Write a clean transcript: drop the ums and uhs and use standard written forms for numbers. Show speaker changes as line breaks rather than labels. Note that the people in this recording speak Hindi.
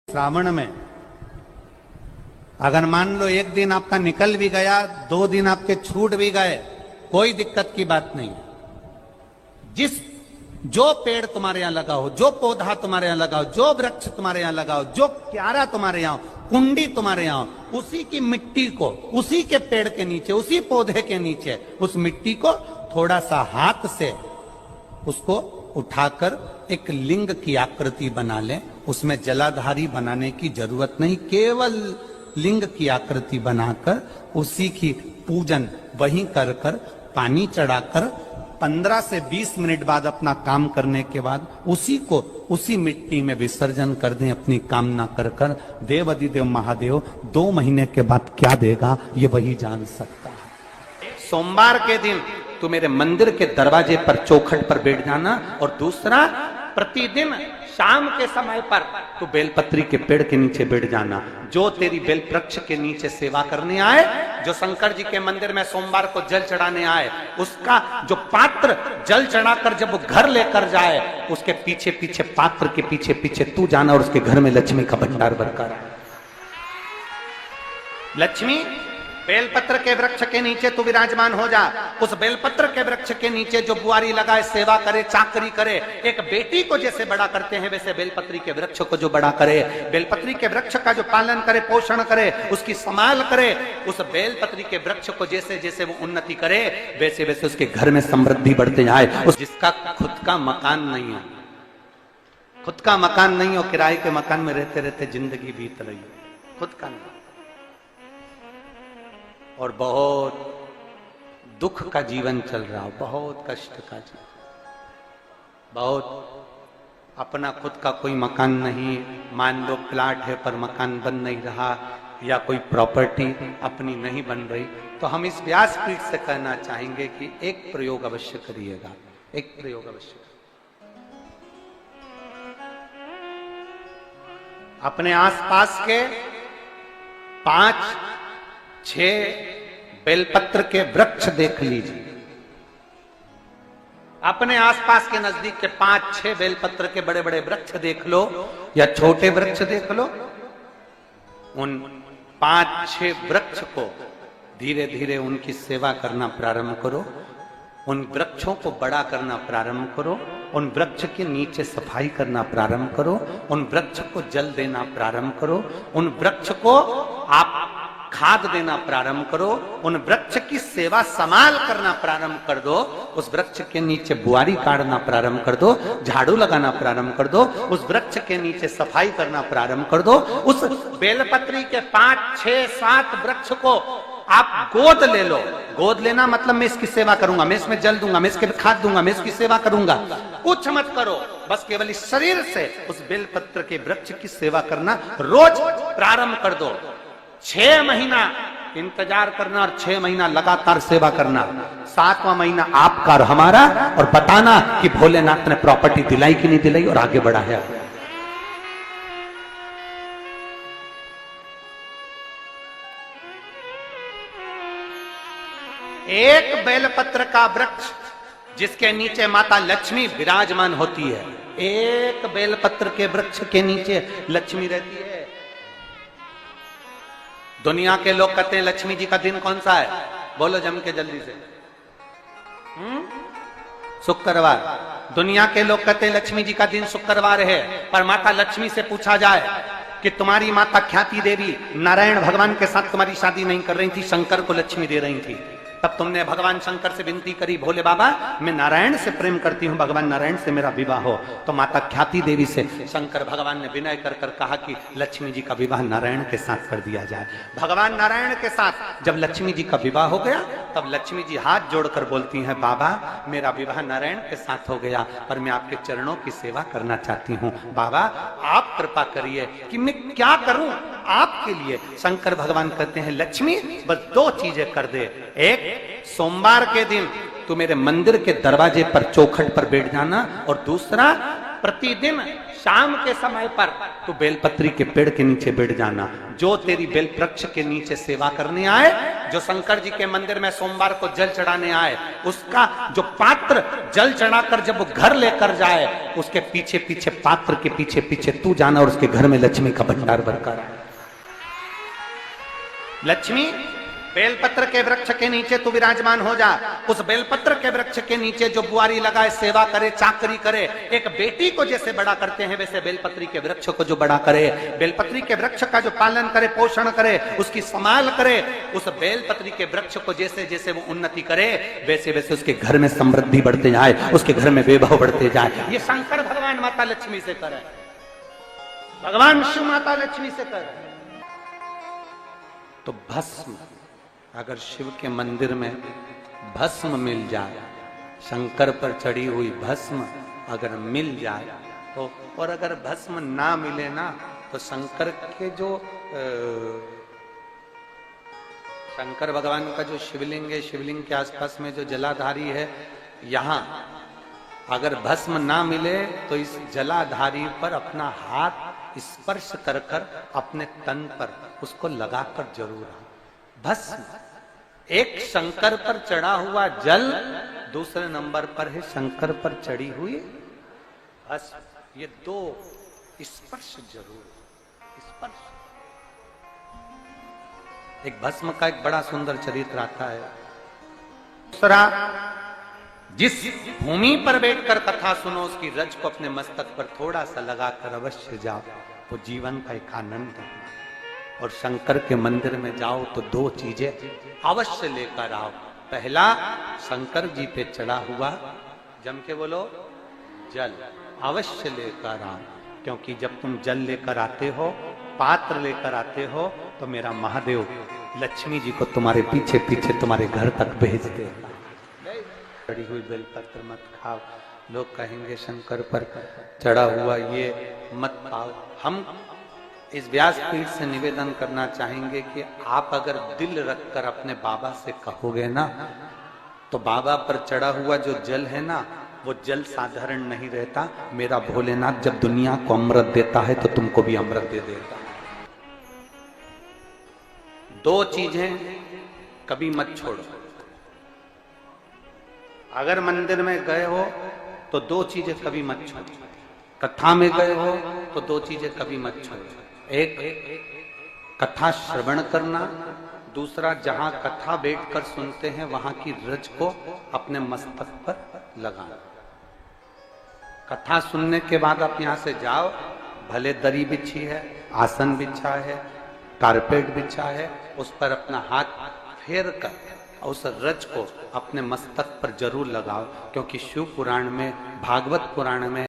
श्रावण में अगर मान लो एक दिन आपका निकल भी गया, 2 दिन आपके छूट भी गए, कोई दिक्कत की बात नहीं। जो पेड़ तुम्हारे यहां लगा हो, जो पौधा तुम्हारे यहां लगा हो, जो वृक्ष तुम्हारे यहां लगा हो, जो क्यारा तुम्हारे यहां, कुंडी तुम्हारे यहां, उसी की मिट्टी को, उसी के पेड़ के नीचे, उसी पौधे के नीचे, उस मिट्टी को थोड़ा सा हाथ से उसको उठाकर एक लिंग की आकृति बना ले। उसमें जलाधारी बनाने की जरूरत नहीं, केवल लिंग की आकृति बनाकर उसी की पूजन वहीं कर पानी चढ़ाकर 15 से 20 मिनट बाद अपना काम करने के बाद उसी को उसी मिट्टी में विसर्जन कर दें। अपनी कामना कर देव अधिदेव महादेव 2 महीने के बाद क्या देगा ये वही जान सकता है। सोमवार के दिन तू मेरे मंदिर के दरवाजे पर चौखट पर बैठ जाना, और दूसरा प्रतिदिन शाम के समय पर तू बेलपत्री के पेड़ के नीचे बैठ जाना। जो तेरी बेल वृक्ष के नीचे सेवा करने आए, जो शंकर जी के मंदिर में सोमवार को जल चढ़ाने आए, उसका जो पात्र जल चढ़ाकर जब वो घर लेकर जाए, उसके पीछे पीछे, पात्र के पीछे पीछे तू जाना और उसके घर में लक्ष्मी का भंडार भरकर। लक्ष्मी बेलपत्र के वृक्ष के नीचे तू विराजमान हो जा। उस बेलपत्र के वृक्ष के नीचे जो बुआरी लगाए, सेवा करे, चाकरी करे, एक बेटी को जैसे बड़ा करते हैं वैसे बेलपत्री के वृक्ष को जो बड़ा करे, बेलपत्री के वृक्ष का जो पालन करे, पोषण करे, उसकी संभाल करे, उस बेलपत्री के वृक्ष को जैसे जैसे वो उन्नति करे वैसे वैसे उसके घर में समृद्धि बढ़ते जाए। जिसका खुद का मकान नहीं हो, खुद का मकान नहीं हो, किराए के मकान में रहते रहते जिंदगी बीत रही हो, खुद का नहीं, और बहुत दुख का जीवन चल रहा हो, बहुत कष्ट का जीवन, बहुत अपना खुद का कोई मकान नहीं, मान लो प्लाट है पर मकान बन नहीं रहा, या कोई प्रॉपर्टी अपनी नहीं बन रही, तो हम इस व्यासपीठ से कहना चाहेंगे कि एक प्रयोग अवश्य करिएगा, एक प्रयोग अवश्य। अपने आसपास के 5-6 बेलपत्र के वृक्ष देख लीजिए। अपने आसपास के नजदीक के 5-6 बेलपत्र के बड़े बड़े वृक्ष देख लो या छोटे वृक्ष देख लो। उन 5-6 वृक्ष को धीरे धीरे उनकी सेवा करना प्रारंभ करो, उन वृक्षों को बड़ा करना प्रारंभ करो, उन वृक्ष के नीचे सफाई करना प्रारंभ करो, उन वृक्ष को जल देना प्रारंभ करो, उन वृक्ष को आप खाद देना प्रारंभ करो, उन वृक्ष की सेवा संभाल करना प्रारंभ कर दो, उस वृक्ष के नीचे बुआरी काटना प्रारंभ कर दो, झाड़ू लगाना प्रारंभ कर दो, उस वृक्ष के नीचे सफाई करना प्रारंभ कर दो। उस बेलपत्री के 5-6-7 वृक्ष को आप गोद ले लो। गोद लेना मतलब मैं इसकी सेवा करूंगा, मैं इसमें जल दूंगा, मैं इसके खाद दूंगा, मैं इसकी सेवा करूंगा, कुछ मत करो, बस केवल इस शरीर से उस बेलपत्र के वृक्ष की सेवा करना रोज प्रारंभ कर दो। 6 महीना इंतजार करना और 6 महीना लगातार सेवा करना, 7वां महीना आपका और हमारा, और बताना कि भोलेनाथ ने प्रॉपर्टी दिलाई कि नहीं दिलाई और आगे बढ़ाया। एक बेलपत्र का वृक्ष जिसके नीचे माता लक्ष्मी विराजमान होती है, एक बेलपत्र के वृक्ष के नीचे लक्ष्मी रहती है। दुनिया के लोग कहते हैं लक्ष्मी जी का दिन कौन सा है, बोलो जम के जल्दी से। शुक्रवार। दुनिया के लोग कहते हैं लक्ष्मी जी का दिन शुक्रवार है, पर माता लक्ष्मी से पूछा जाए कि तुम्हारी माता ख्याति देवी नारायण भगवान के साथ तुम्हारी शादी नहीं कर रही थी, शंकर को लक्ष्मी दे रही थी, तब तुमने भगवान शंकर से विनती करी, भोले बाबा मैं नारायण से प्रेम करती हूं, भगवान नारायण से मेरा विवाह हो। तो माता ख्याति देवी से शंकर भगवान ने विनय कर कहा कि लक्ष्मी जी का विवाह नारायण के साथ कर दिया जाए। भगवान नारायण के साथ जब लक्ष्मी जी का विवाह हो गया, तब लक्ष्मी जी हाथ जोड़कर बोलती हैं, बाबा मेरा विवाह नारायण के साथ हो गया, पर मैं आपके चरणों की सेवा करना चाहती हूँ, बाबा आप कृपा करिए कि मैं क्या करूं आपके लिए। शंकर भगवान कहते हैं, लक्ष्मी बस 2 चीजें कर दे, एक सोमवार के दिन तू मेरे मंदिर के दरवाजे पर चौखट पर बैठ जाना, और दूसरा प्रतिदिन शाम के समय पर तू बेलपत्री के पेड़ के नीचे बैठ जाना। जो तेरी बेल वृक्ष के नीचे सेवा करने आए जो शंकर जी के मंदिर में सोमवार को जल चढ़ाने आए, उसका जो पात्र जल चढ़ाकर जब वो घर लेकर जाए, उसके पीछे पीछे, पात्र के पीछे पीछे तू जाना और उसके घर में लक्ष्मी का भंडार भरकर आए। लक्ष्मी बेलपत्र के वृक्ष के नीचे तू विराजमान हो जा। उस बेलपत्र के वृक्ष के नीचे जो बुआरी लगाए, सेवा करे, चाकरी करे, एक बेटी को जैसे बड़ा करते हैं वैसे बेलपत्री के वृक्ष को जो बड़ा करे, बेलपत्री के वृक्ष का जो पालन करे, पोषण करे, उसकी संभाल करे, उस बेलपत्री के वृक्ष को जैसे जैसे वो उन्नति करे, वैसे वैसे उसके घर में समृद्धि बढ़ते जाए, उसके घर में वैभव बढ़ते जाए। ये शंकर भगवान माता लक्ष्मी से करे, भगवान शिव माता लक्ष्मी से करे। तो भस्म, अगर शिव के मंदिर में भस्म मिल जाए, शंकर पर चढ़ी हुई भस्म अगर मिल जाए तो, और अगर भस्म ना मिले ना, तो शंकर के जो शंकर भगवान का जो शिवलिंग है, शिवलिंग के आसपास में जो जलाधारी है, यहां अगर भस्म ना मिले तो इस जलाधारी पर अपना हाथ स्पर्श कर कर अपने तन पर उसको लगाकर जरूर। भस्म एक शंकर पर चढ़ा हुआ जल, दूसरे नंबर पर है शंकर पर चढ़ी हुई भस्म। ये दो स्पर्श जरूर, स्पर्श। एक भस्म का एक बड़ा सुंदर चरित्र आता है। दूसरा, जिस भूमि पर बैठकर कथा सुनो, उसकी रज को अपने मस्तक पर थोड़ा सा लगाकर अवश्य जाओ, वो जीवन का एक आनंद है। और शंकर के मंदिर में जाओ तो दो चीजें अवश्य लेकर आओ। पहला, शंकर जी पे चढ़ा हुआ, जम के बोलो, जल अवश्य लेकर आओ, क्योंकि जब तुम जल लेकर आते हो, पात्र लेकर आते हो, तो मेरा महादेव लक्ष्मी जी को तुम्हारे पीछे पीछे तुम्हारे घर तक भेज देगा। चढ़ी हुई बेलपत्र मत खाओ, लोग कहेंगे शंकर पर चढ़ा हुआ ये मत खाओ। हम इस व्यासपीठ से निवेदन करना चाहेंगे कि आप अगर दिल रखकर अपने बाबा से कहोगे ना, तो बाबा पर चढ़ा हुआ जो जल है ना, वो जल साधारण नहीं रहता। मेरा भोलेनाथ जब दुनिया को अमृत देता है तो तुमको भी अमृत दे देता है। दो चीजें कभी मत छोड़ो। अगर मंदिर में गए हो तो दो चीजें कभी मत छोड़ो। कथा में गए हो तो दो चीजें कभी मत छोड़ो। एक, कथा श्रवण करना, दूसरा जहां कथा बैठकर सुनते हैं वहां की रज को अपने मस्तक पर लगाना। कथा सुनने के बाद आप यहां से जाओ, भले दरी बिछी है, आसन बिछा है, कारपेट बिछा है, उस पर अपना हाथ फेर कर उस रज को अपने मस्तक पर जरूर लगाओ, क्योंकि शिव पुराण में, भागवत पुराण में